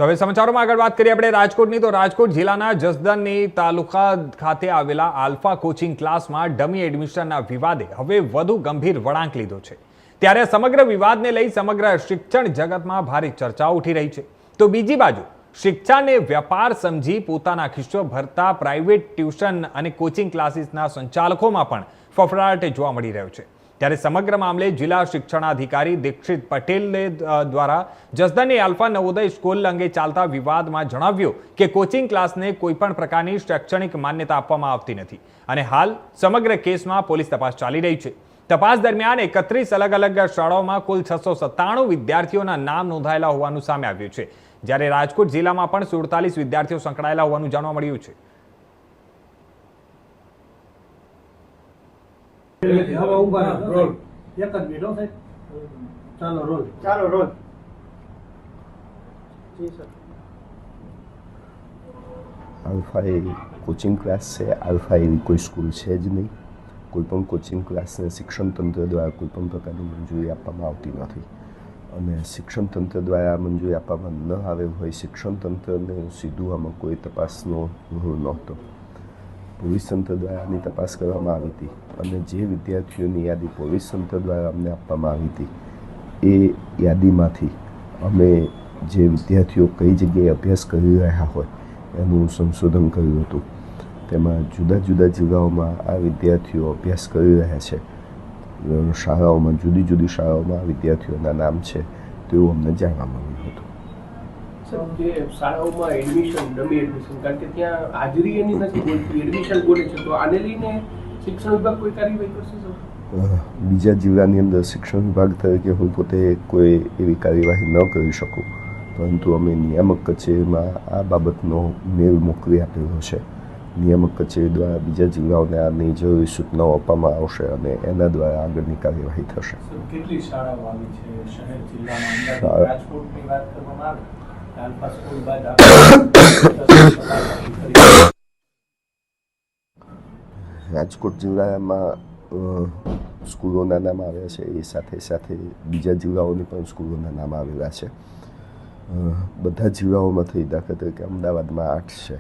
તો હવે સમાચારોમાં આગળ વાત કરીએ આપણે રાજકોટની. તો રાજકોટ જિલ્લાના જસદણની તાલુકા ખાતે આવેલા આલ્ફા કોચિંગ ક્લાસમાં ડમી એડમિશનના વિવાદે હવે વધુ ગંભીર વળાંક લીધો છે. ત્યારે સમગ્ર વિવાદને લઈ સમગ્ર શિક્ષણ જગતમાં ભારે ચર્ચાઓ ઉઠી રહી છે. તો બીજી બાજુ શિક્ષાને વ્યાપાર સમજી પોતાના ખિસ્સો ભરતા પ્રાઇવેટ ટ્યુશન અને કોચિંગ ક્લાસીસના સંચાલકોમાં પણ ફફડાટ જોવા મળી રહ્યો છે. ત્યારે સમગ્ર મામલે જિલ્લા શિક્ષણાધિકારી દીક્ષિત પટેલ દ્વારા જસદણની આલ્ફા નવોદય સ્કૂલ અંગે ચાલતા વિવાદમાં જણાવ્યું કે કોચિંગ ક્લાસને કોઈપણ પ્રકારની શૈક્ષણિક માન્યતા આપવામાં આવતી નથી અને હાલ સમગ્ર કેસમાં પોલીસ તપાસ ચાલી રહી છે. તપાસ દરમિયાન 31 અલગ અલગ શાળાઓમાં કુલ 697 વિદ્યાર્થીઓના નામ નોંધાયેલા હોવાનું સામે આવ્યું છે. જ્યારે રાજકોટ જિલ્લામાં પણ 47 વિદ્યાર્થીઓ સંકળાયેલા હોવાનું જાણવા મળ્યું છે. આલ્ફા એ કોચિંગ ક્લાસ છે. આલ્ફા એવી કોઈ સ્કૂલ છે જ નહીં. કોઈપણ કોચિંગ ક્લાસને શિક્ષણ તંત્ર દ્વારા કોઈપણ પ્રકારની મંજૂરી આપવામાં આવતી નથી અને શિક્ષણ તંત્ર દ્વારા મંજૂરી આપવામાં ન આવે હોય શિક્ષણ તંત્રને સીધું આમાં કોઈ તપાસનો રૂલ નહોતો. પોલીસ તંત્ર દ્વારા આની તપાસ કરવામાં આવી હતી અને જે વિદ્યાર્થીઓની યાદી પોલીસ તંત્ર દ્વારા અમને આપવામાં આવી હતી એ યાદીમાંથી અમે જે વિદ્યાર્થીઓ કઈ જગ્યાએ અભ્યાસ કરી રહ્યા હોય એનું સંશોધન કર્યું હતું. તેમાં જુદા જુદા જિલ્લાઓમાં આ વિદ્યાર્થીઓ અભ્યાસ કરી રહ્યા છે. શાળાઓમાં જુદી જુદી શાળાઓમાં વિદ્યાર્થીઓના નામ છે તેવું અમને જાણવા મળ્યું હતું. જે શાળાઓમાં એડમિશન ડમી એડમિશન કારણ કે ત્યાં હાજરી એની નથી બોલતી એડમિશન બોલે છે તો આને લઈને શિક્ષણ વિભાગ કોઈ કાર્યવાહી કરશે? બીજા જિલ્લાની અંદર શિક્ષણ વિભાગ તરીકે હું પોતે કોઈ એવી કાર્યવાહી ન કરી શકું, પરંતુ અમે નિયામક કચેરીમાં આ બાબતનો મેલ મોકલી આપેલો છે. નિયામક કચેરી દ્વારા બીજા જિલ્લાઓને આની જરૂરી સૂચનાઓ આપવામાં આવશે અને એના દ્વારા આગળની કાર્યવાહી થશે. કેટલી શાળાઓ આવી છે શહેર જિલ્લામાં? રાજકોટની વાત કરવામાં આવે આલ્ફા સ્કૂલ બાદ રાજકોટ જિલ્લામાં સ્કૂલોના નામ આવ્યા છે. એ સાથે સાથે બીજા જિલ્લાઓની પણ સ્કૂલોના નામ આવેલા છે. બધા જિલ્લાઓમાંથી દાખલા તરીકે અમદાવાદમાં 8 છે,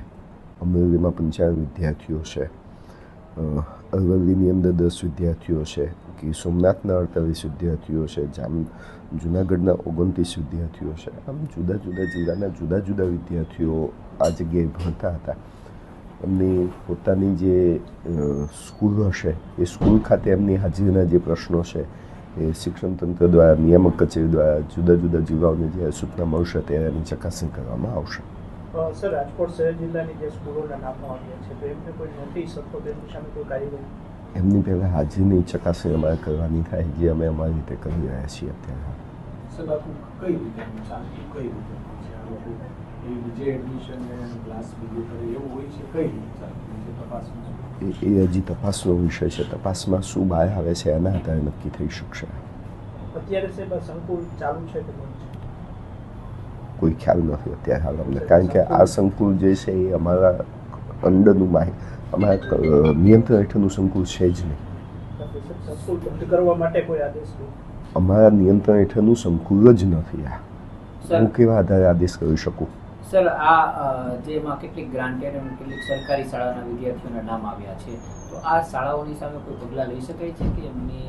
અમરેલીમાં 95 વિદ્યાર્થીઓ છે, અરવલ્લીની અંદર 10 વિદ્યાર્થીઓ છે, કે સોમનાથના 48 વિદ્યાર્થીઓ છે, જુનાગઢના 29 વિદ્યાર્થીઓ છે. આમ જુદા જુદા જિલ્લાના જુદા જુદા વિદ્યાર્થીઓ આ જગ્યાએ ભણતા હતા. એમની પોતાની જે સ્કૂલ હશે એ સ્કૂલ ખાતે એમની હાજરીના જે પ્રશ્નો છે એ શિક્ષણ તંત્ર દ્વારા નિયામક કચેરી દ્વારા જુદા જુદા જિલ્લાઓને જે સૂચના મળશે ત્યારે એની ચકાસણી કરવામાં આવશે. સર, રાજકોટ શહેર જિલ્લાની જે સ્કૂલોના નામો આવ્યા છે તો એમને કોઈ નોટિસ અથવા તેમની સામે કોઈ કાર્યવાહી? એમની પહેલાં હાજરીની ચકાસણી અમારે કરવાની થાય, જે અમે અમારી રીતે કરી રહ્યા છીએ અત્યારે. સર, આપું કઈ રીતે ચાલતું કઈ રીતે જે એડમિશન ક્લાસ બીજું કરે એવું હોય છે કઈ રીતે ચાલતું તપાસ? એ હજી તપાસનો વિષય છે. તપાસમાં શું બહાર આવે છે એના આધારે નક્કી થઈ શકશે. અત્યારે સાહેબ સંકુલ ચાલુ છે કે બંધ છે? કોઈ ખ્યાલ નથી અત્યારે હાલ અમને, કારણ કે આ સંકુલ જે છે એ અમારા અંડરનું અમારા નિયંત્રણ હેઠળનું સંકુલ છે જ નહીં. સંકુલ બંધ કરવા માટે કોઈ આદેશ? અમારા નિયંત્રણ હેઠળનું સંકુલ જ નથી. આ હું કેવા આધારે આદેશ કરી શકું? સર, આ જેમાં કેટલીક ગ્રાન્ટેડ અને કેટલીક સરકારી શાળાના વિદ્યાર્થીઓના નામ આવ્યા છે, તો આ શાળાઓની સામે કોઈ પગલાં લઈ શકાય છે કે એમની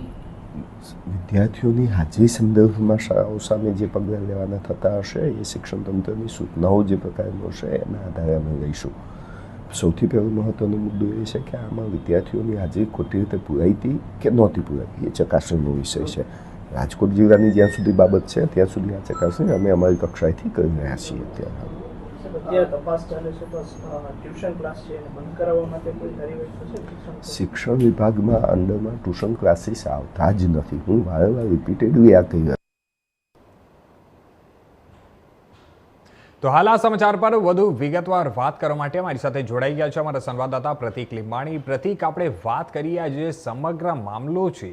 વિદ્યાર્થીઓની હાજરી સંદર્ભમાં શાળાઓ સામે જે પગલાં લેવાના થતા હશે એ શિક્ષણ તંત્રની સૂચનાઓ જે પ્રકારનો હશે એના આધારે અમે લઈશું. સૌથી પહેલો મહત્વનો મુદ્દો એ છે કે આમાં વિદ્યાર્થીઓની હાજરી ખોટી રીતે પૂરાઈ હતી કે નહોતી પૂરાઈ એ ચકાસણીનો વિષય છે. રાજકોટ જિલ્લાની જ્યાં સુધી બાબત છે ત્યાં સુધી આ ચકાસણી અમે અમારી કક્ષાએથી કરી રહ્યા છીએ. અત્યારે તપાસ ચાલે છે તો ટ્યુશન ક્લાસ છે એને બંધ કરાવવા માટે કોઈ કાર્યવાહી થશે? શિક્ષણ વિભાગમાં અંડરમાં ટ્યુશન ક્લાસીસ આવતા જ નથી. હું વારંવાર રિપીટેડલી આ કહી રહ્યો. તો હાલ આ સમાચાર પર વધુ વિગતવાર વાત કરવા માટે અમારી સાથે જોડાઈ ગયા છે અમારા સંવાદદાતા પ્રતિક લીંબાણી. પ્રતિક, આપણે વાત કરીએ આજે સમગ્ર મામલો છે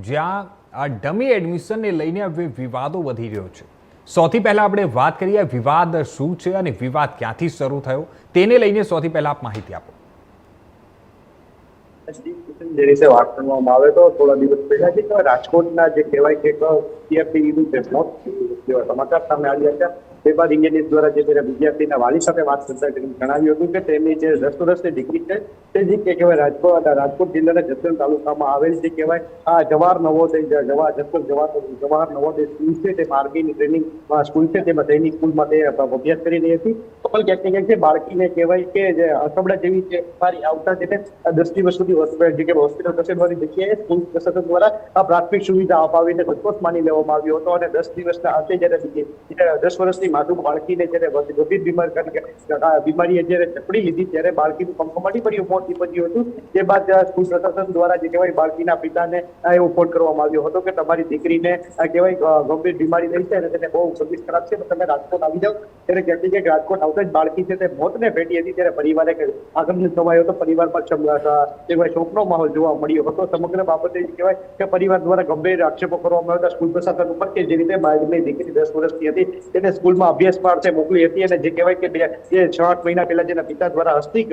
જ્યાં આ ડમી એડમિશનને લઈને હવે વિવાદો વધી રહ્યો છે. સૌથી પહેલા આપણે વાત કરીએ વિવાદ શું છે અને વિવાદ ક્યાંથી શરૂ થયો તેને લઈને સૌથી પહેલા આપ માહિતી આપો. જે રીતે વાત કરવામાં આવે તો થોડા દિવસ પહેલા જે રાજકોટના જે કહેવાય કે સીઆરપી જેવા સમાચાર સામે આવ્યા છે તે બાદ ઇન્જિનિયર દ્વારા જે તેના વિદ્યાર્થીના વાલી સાથે વાત કરતા જણાવ્યું હતું કે તેમની જે 10 વર્ષની ડિગ્રી છે તે જે કહેવાય રાજકોટ જિલ્લાના જસદણ તાલુકામાં આવેલ જે કહેવાય આ જવાહર નવોદય જવાહર નવોદય સ્કૂલ છે તે આર્મીની ટ્રેનિંગ સ્કૂલ છે તેમાં સૈનિક સ્કૂલમાં તે અભ્યાસ કરી રહી હતી. પણ ક્યાંક ને ક્યાંક છે બાળકીને કહેવાય કે જે અસમડા જેવી જે બીમારી આવતા તેને 10 દિવસ સુધી હોસ્પિટલ ખસેડવાની જગ્યાએ સ્કૂલ પ્રશાસન દ્વારા આ પ્રાથમિક સુવિધા અપાવીને સંતોષ માની લેવામાં આવ્યો હતો અને 10 દિવસના અંતે જ્યારે 10 વર્ષની માસૂમ બાળકીને જ્યારે ગંભીર બીમારીએ જ્યારે ચપડી લીધી ત્યારે બાળકીનું કંકમાટી પડ્યું, મોત નીપજ્યું હતું. તે બાદ સ્કૂલ પ્રશાસન દ્વારા જે કહેવાય બાળકીના પિતાને એવો ફોન કરવામાં આવ્યો હતો કે તમારી દીકરીને કહેવાય ગંભીર બીમારી થઈ છે અને તેને બહુ તબિયત ખરાબ છે, તમે રાજકોટ આવી જાઓ. ત્યારે ક્યાંક ને ક્યાંક રાજકોટ આવતા જ બાળકી છે તે મોતને ભેટી હતી. ત્યારે પરિવારે આગમન થવાયો હતો. પરિવારમાં શોકનો માહોલ જોવા મળ્યો હતો. સમગ્ર બાબતે કહેવાય કે પરિવાર દ્વારા ગંભીર આક્ષેપો કરવામાં આવ્યા હતા સ્કૂલ પ્રશાસન ઉપર કે જે રીતે બાળકની દીકરી 10 વર્ષની હતી તેને સ્કૂલમાં અભ્યાસ માટે મોકલી હતી અને જે કહેવાય કે 6-8 મહિના પહેલા જેના પિતા દ્વારા હસ્તી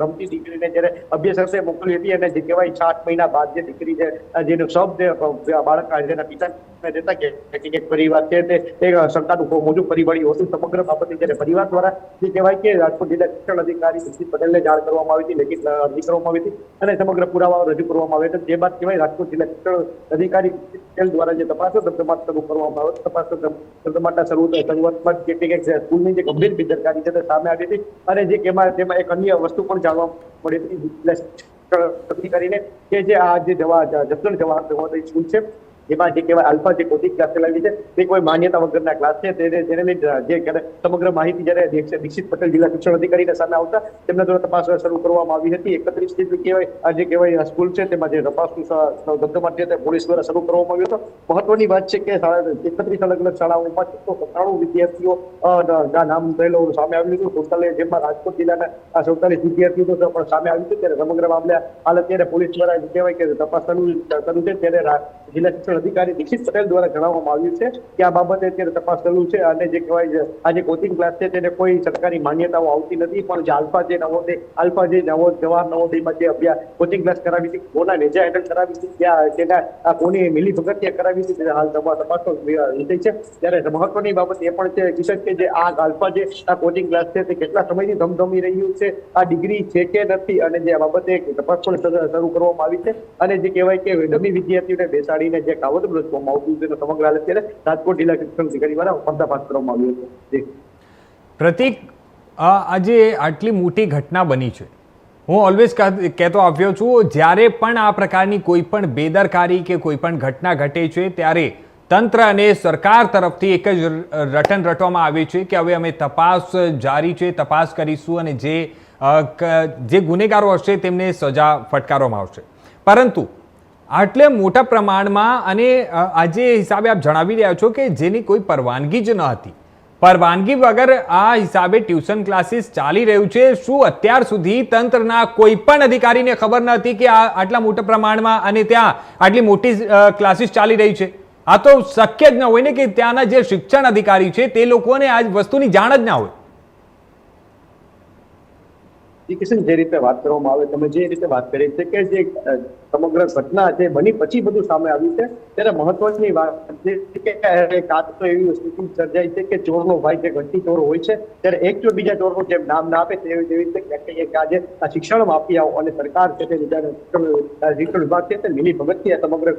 રમતી દીકરીને જ્યારે અભ્યાસ અર્થે મોકલી હતી અને જે કહેવાય 6 મહિના બાદ જે દીકરી છે જેનો શબ્દ બાળક જેના પિતા દેતા કે પરિવાર છે તે શંકાનું મોજું ફરી વળ્યું હતું. સમગ્ર બાબતે જ્યારે પરિવાર દ્વારા જે કહેવાય કે રાજકોટ જિલ્લા શિક્ષણ અધિકારી સુશીલ પટેલને જાણ કરવામાં આવી હતી, લેખિત અરજી કરવામાં આવી હતી અને સમગ્ર પુરાવાઓ રજૂ કરવામાં આવ્યા હતા. જે બાદ કહેવાય રાજકોટ જિલ્લા શિક્ષણ અધિકારી પટેલ દ્વારા જે તપાસો ધમધમાટ શરૂ કરવામાં આવ્યો. તપાસ ધમધમાટના શરૂઆતમાં સ્કૂલની જે ગંભીર બેદરકારી છે તે સામે આવી હતી અને જે તેમાં એક અન્ય વસ્તુ પણ જાણવા મળી હતી અધિકારીને કે જે આ જે જસદણ જવાહર નવોદય સ્કૂલ છે જેમાં જે કહેવાય આલ્ફા જે કોચિંગ ક્લાસ ચલાવી છે તે કોઈ માન્યતા વગરના ક્લાસ છે તેને લઈ જે સમગ્ર માહિતી જ્યારે દીક્ષિત પટેલ જિલ્લા શિક્ષણ અધિકારીના સામે આવતા તેમના દ્વારા તપાસ શરૂ કરવામાં આવી હતી. 31 થી કહેવાય આ જે કહેવાય સ્કૂલ છે તેમાં જે તપાસનું ધમધમાટ છે તે પોલીસ દ્વારા શરૂ કરવામાં આવ્યો હતો. મહત્વની વાત છે કે 31 અલગ અલગ શાળાઓમાં 697 વિદ્યાર્થીઓ નામ થયેલો સામે આવ્યું હતું. 47 જેમાં રાજકોટ જિલ્લાના 47 વિદ્યાર્થીઓ પણ સામે આવ્યું છે. ત્યારે સમગ્ર મામલે હાલ અત્યારે પોલીસ દ્વારા કહેવાય કે તપાસ શરૂ છે. ત્યારે જિલ્લા શિક્ષણ અધિકારી દીક્ષિત પટેલ દ્વારા જણાવવામાં આવ્યું છે કે આ બાબતે અત્યારે તપાસ ચાલુ છે અને જે કહેવાય આ જે કોચિંગ ક્લાસ છે તેને કોઈ સરકારી માન્યતાઓ આવતી નથી. પણ જે આલ્ફા જે જવાહર નવોદયમાં જે અભ્યાસ કોચિંગ ક્લાસ કરાવી હતી, કોના નેજા હેઠળ કરાવી હતી, ત્યાં તેના કોની મિલી ભગત કરાવી હતી, હાલ તપાસનો વિષય છે. ત્યારે મહત્વની બાબત એ પણ છે કિશોર કે જે આ આલ્ફા જે આ કોચિંગ ક્લાસ છે તે કેટલા સમયથી ધમધમી રહ્યું છે, આ ડિગ્રી છે કે નથી અને જે આ બાબતે તપાસ પણ શરૂ કરવામાં આવી છે. અને જે કહેવાય કે ડમી વિદ્યાર્થીઓને બેસાડીને જે કાવતરું રચવામાં આવતું છે સમગ્ર હાલ અત્યારે રાજકોટ જિલ્લા શિક્ષણ અધિકારી દ્વારા પર્દાફાશ કરવામાં આવ્યો છે. પ્રતિક, આજે આટલી મોટી ઘટના બની છે, હું ઓલવેઝ કહેતો આવ્યો છું જ્યારે પણ આ પ્રકારની કોઈ પણ બેદરકારી કે કોઈ પણ ઘટના ઘટે છે ત્યારે તંત્ર અને સરકાર તરફથી એક જ રટન રટવામાં આવે છે કે હવે અમે તપાસ જારી છે, તપાસ કરીશું અને જે ગુનેગારો હશે તેમને સજા ફટકારવામાં આવશે. પરંતુ આટલે મોટા પ્રમાણમાં અને આજે હિસાબે આપ જણાવી રહ્યા છો કે જેની કોઈ પરવાનગી જ ન હતી, પરવાનગી વગર આ હિસાબે ટ્યુશન ક્લાસીસ ચાલી રહ્યું છે. શું અત્યાર સુધી તંત્રના કોઈ પણ અધિકારીને ખબર ન હતી કે આટલા મોટા પ્રમાણમાં અને ત્યાં આટલી મોટી ક્લાસીસ ચાલી રહી છે? આ તો શક્ય જ ન હોય ને કે ત્યાંના જે શિક્ષણ અધિકારી છે તે લોકોને આ વસ્તુની જાણ જ ના હોય. જે રીતે વાત કરવામાં આવે, તમે જે રીતે વાત કરી છે કે જે સમગ્ર ઘટના જે બની પછી બધું સામે આવ્યું છે ત્યારે મહત્વની વાત છે કે કાં તો એવી સ્થિતિ સર્જાય છે કે ચોરનો ભાઈ જે ઘંટી ચોર હોય છે ત્યારે એક ચોર બીજા ચોરનું જેમ નામ ના આપે તેવી રીતે ક્યાંક આજે આ શિક્ષણ માફિયાઓ અને સરકાર છે તે શિક્ષણ વિભાગ છે તે મિલી ભગતથી સમગ્ર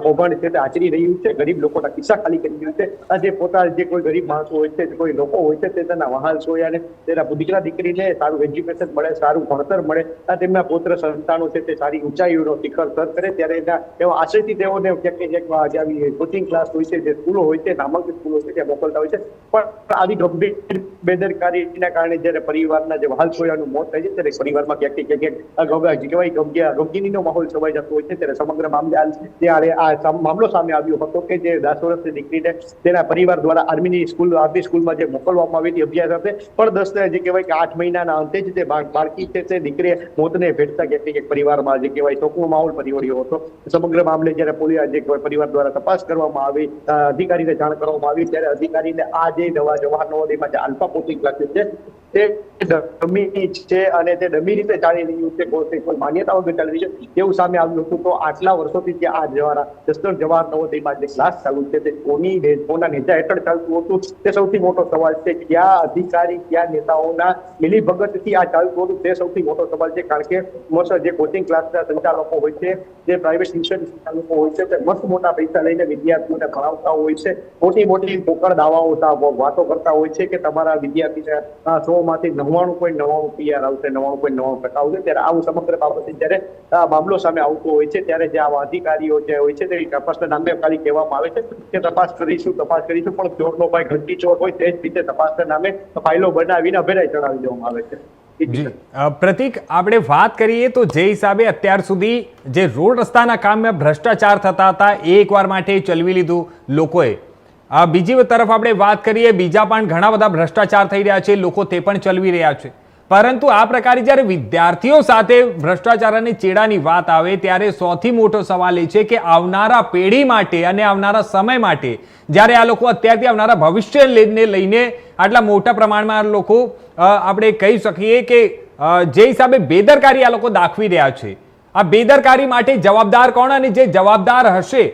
કૌભાંડ છે તે આચરી રહ્યું છે. ગરીબ લોકોના કિસ્સા ખાલી કરી રહ્યું છે. આ જે પોતાના જે કોઈ ગરીબ માણસો હોય છે, કોઈ લોકો હોય છે તે તેના વહાલ સોયા તેના દીકરા દીકરીને સારું એજ્યુકેશન મળે, સારું ભણતર મળે, તેમના પુત્ર સંતાનો છે તે સારી ઊંચાઈઓનો શિખર સર કરે ત્યારે એવા આશયથી તેઓને ક્યાંક કોચિંગ ક્લાસ હોય છે, જે સ્કૂલો હોય છે, નામાંકિત સ્કૂલો છે ત્યાં મોકલતા હોય છે. પણ આવી ગંભીર બેદરકારીના કારણે જ્યારે પરિવારના જે વહાલ સોયાનું મોત થાય છે ત્યારે પરિવારમાં ક્યાંક ગમગીનીનો માહોલ છવાઈ જતો હોય છે. ત્યારે સમગ્ર મામલે ત્યારે આ મામલો સામે આવ્યો હતો કે જે 10 વર્ષની દીકરીને તેના પરિવાર દ્વારા આર્મી સ્કૂલમાં જે મોકલવામાં આવી હતી અભ્યાસ સાથે, પણ 10 જે કહેવાય કે 8 મહિનાના અંતે જ તે બાળકી છે તે દીકરીએ મોતને ભેટતા ક્યાંક પરિવારમાં જે કહેવાય શોકનો માહોલ ફરી વળ્યો હતો. સમગ્ર મામલે જ્યારે પરિવાર દ્વારા તપાસ કરવામાં આવી, અધિકારીને જાણ કરવામાં આવી ત્યારે અધિકારીને આ જે જવાહર નવોદયમાં જે આલ્ફા કોચિંગ ક્લાસીસ છે તે ડમી છે અને તે ડમી રીતે ચાલી રહ્યું છે, કોઈ માન્યતા વગર ચાલી રહ્યું છે એવું સામે આવ્યું હતું. તો આટલા વર્ષોથી જે આ જસદણ જવાહર નવોદયમાં જે ક્લાસ ચાલુ છે તે કોના નેજા હેઠળ ચાલતું હતું તે સૌથી મોટો સવાલ છે. ક્યાં અધિકારી ક્યાં નેતાઓના મિલીભગતથી આ ચાલતું હતું તે સૌથી મોટો સવાલ છે. કારણ કે મસ્ત જે કોચિંગ ક્લાસના સંચાલકો હોય છે, જે પ્રાઇવેટ ટ્યુશન સંચાલકો હોય છે, તે મસ્ત મોટા પૈસા લઈને વિદ્યાર્થીઓને ભણાવતા હોય છે, મોટી પોકળ દાવાઓ વાતો કરતા હોય છે કે તમારા વિદ્યાર્થીને 100માંથી 99.99 PR આવશે, 99.99% આવશે. ત્યારે આવું સમગ્ર બાબતે જ્યારે મામલો સામે આવતો હોય છે ત્યારે જે આવા અધિકારીઓ જે હોય છે તે તપાસના નામે ખાલી કહેવામાં આવે છે કે તપાસ કરીશું, પણ ચોરનો ભાઈ ઘંટી ચોર હોય તે જ રીતે તપાસના નામે ફાઇલો બનાવીને અભેરાય ચડાવી દેવામાં આવે છે. જી પ્રતિક, આપણે વાત કરીએ તો જે હિસાબે અત્યાર સુધી જે રોડ રસ્તાના કામમાં ભ્રષ્ટાચાર થતા હતા એ એકવાર માટે ચલવી લીધું લોકોએ. બીજી તરફ આપણે વાત કરીએ, બીજા પણ ઘણા બધા ભ્રષ્ટાચાર થઈ રહ્યા છે, લોકો તે પણ ચલવી રહ્યા છે. પરંતુ આ પ્રકારે જ્યારે વિદ્યાર્થીઓ સાથે ભ્રષ્ટાચાર અને ચેડાની વાત આવે ત્યારે સૌથી મોટો સવાલ એ છે કે આવનારા પેઢી માટે અને આવનારા સમય માટે જ્યારે આ લોકો અત્યારથી આવનારા ભવિષ્યને લઈને આટલા મોટા પ્રમાણમાં લોકો આપણે કહી શકીએ કે જે હિસાબે બેદરકારી આ લોકો દાખવી રહ્યા છે, આ બેદરકારી માટે જવાબદાર કોણ અને જે જવાબદાર હશે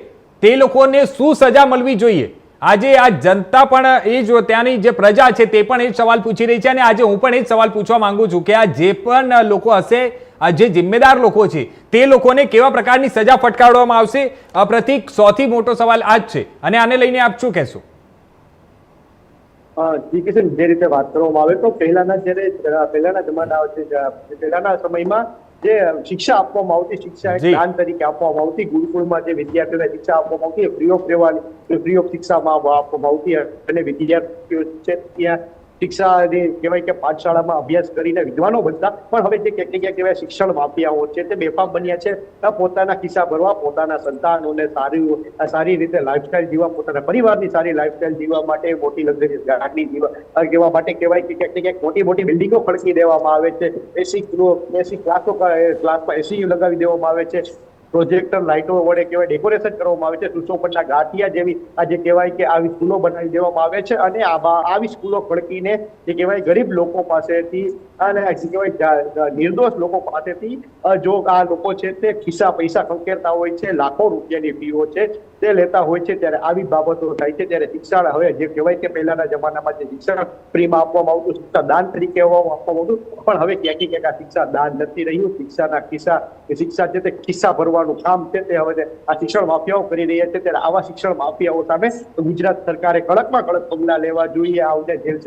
તે લોકોને શું સજા મળવી જોઈએ? આજે આ જનતા પણ એ જ, ત્યાંની જે પ્રજા છે તે પણ એ જ સવાલ પૂછી રહી છે અને આજે હું પણ એ જ સવાલ પૂછવા માંગુ છું કે આ જે પણ લોકો હશે, આ જે જિમ્મેદાર લોકો છે તે લોકોને કેવા પ્રકારની સજા ફટકારવામાં આવશે? પ્રતિક, સૌથી મોટો સવાલ આ જ છે અને આને લઈને આપ શું કહેશો? જે રીતે વાત કરવામાં આવે તો પહેલાના જમાના પહેલાના સમયમાં જે શિક્ષા આપવામાં આવતી, શિક્ષા એક જ્ઞાન તરીકે આપવામાં આવતી, ગુરુકુળમાં જે વિદ્યાર્થીઓને શિક્ષા આપવામાં આવતી ફ્રી ઓફ શિક્ષામાં આપવામાં આવતી અને વિદ્યાર્થીઓ છે ત્યાં શિક્ષાની કહેવાય કે પાઠશાળામાં અભ્યાસ કરીને વિદ્વાનો બનતા. પણ હવે જે ક્યાંક કહેવાય શિક્ષણ માફિયાઓ છે તે બેફામ બન્યા છે. પોતાના ખિસ્સા ભરવા, પોતાના સંતાનોને સારી રીતે લાઈફસ્ટાઈલ જીવવા, પોતાના પરિવારની સારી લાઈફસ્ટાઈલ જીવવા માટે મોટી લક્ઝરિયસ ગાડી જીવવા માટે કહેવાય કે ક્યાંક મોટી બિલ્ડિંગો ખડકી દેવામાં આવે છે, એસી ક્લાસમાં એસી લગાવી દેવામાં આવે છે, પ્રોજેક્ટર લાઇટો વડે કહેવાય ડેકોરેશન કરવામાં આવે છે, સુશોભનના ગાંઠિયા જેવી આજે કહેવાય કે આવી સ્કૂલો બનાવી દેવામાં આવે છે. અને આવી સ્કૂલો ખડકીને જે કહેવાય ગરીબ લોકો પાસેથી અને કહેવાય નિર્દોષ લોકો પાસેથી જો આ લોકો છે તે ખિસ્સા પૈસા ખંખેરતા હોય છે, લાખો રૂપિયાની ફીઓ છે તે લેતા હોય છે. ત્યારે આવી બાબતો થાય છે ત્યારે શિક્ષણ હવે જે કહેવાય કે પહેલાના જમાનામાં જે શિક્ષણ ફ્રીમાં આપવામાં આવતું, શિક્ષા દાન તરીકે આપવામાં આવતું, પણ હવે ક્યાંક આ શિક્ષા દાન નથી રહ્યું. શિક્ષા છે તે ખિસ્સા ભરવાનું કામ છે તે હવે આ શિક્ષણ માફિયાઓ કરી રહ્યા છે. ત્યારે આવા શિક્ષણ માફિયાઓ સામે ગુજરાત સરકારે કડકમાં કડક પગલા લેવા જોઈએ, આવને જેલ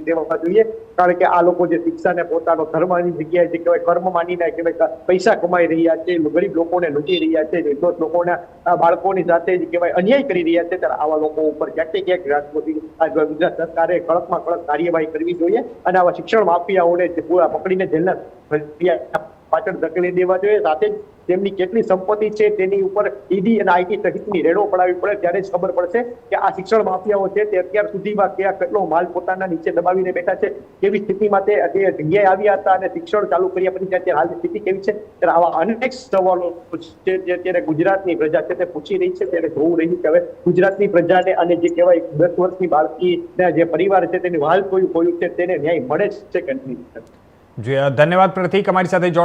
દેવા જોઈએ. કારણ કે આ લોકો જે શિક્ષાને પોતાનો ધર્મની જગ્યાએ જે કહેવાય કર્મ માનીને કહેવાય પૈસા કમાઈ રહ્યા છે, ગરીબ લોકોને લૂંટી રહ્યા છે, નિર્દોષ લોકોના બાળકોની સાથે જે કહેવાય અન્યાય કરી રહ્યા છે. ત્યારે આવા લોકો ઉપર ક્યાંક ગુજરાત સરકારે કડકમાં કડક કાર્યવાહી કરવી જોઈએ અને આવા શિક્ષણ માફિયાઓને પકડીને જેલના પાછળ ધકેલી દેવા જોઈએ. સાથે જ તેમની કેટલી સંપત્તિ છે તેની ઉપર ઈડી અને આઈટી સહિતની રેડો પડાવવી પડે. ત્યારે જ ખબર પડશે કે આ શિક્ષણ માફિયાઓ છે તે અત્યાર સુધીમાં કેટલો માલ પોતાના નીચે દબાવીને બેઠા છે, કેવી સ્થિતિમાં તે જગ્યાએ આવ્યા હતા અને શિક્ષણ ચાલુ કર્યા પછી અત્યારે હાલની સ્થિતિ કેવી છે. ત્યારે આવા અનેક સવાલો છે જે અત્યારે ગુજરાતની પ્રજા છે તે પૂછી રહી છે. ત્યારે જોવું રહ્યું કે હવે ગુજરાતની પ્રજાને અને જે કહેવાય 10 વર્ષની બાળકીના જે પરિવાર છે તેની વાલ ખોયું છે તેને ન્યાય મળે છે કે નહીં? ધન્યવાદ પ્રતિક, અમારી સાથે જોડાવા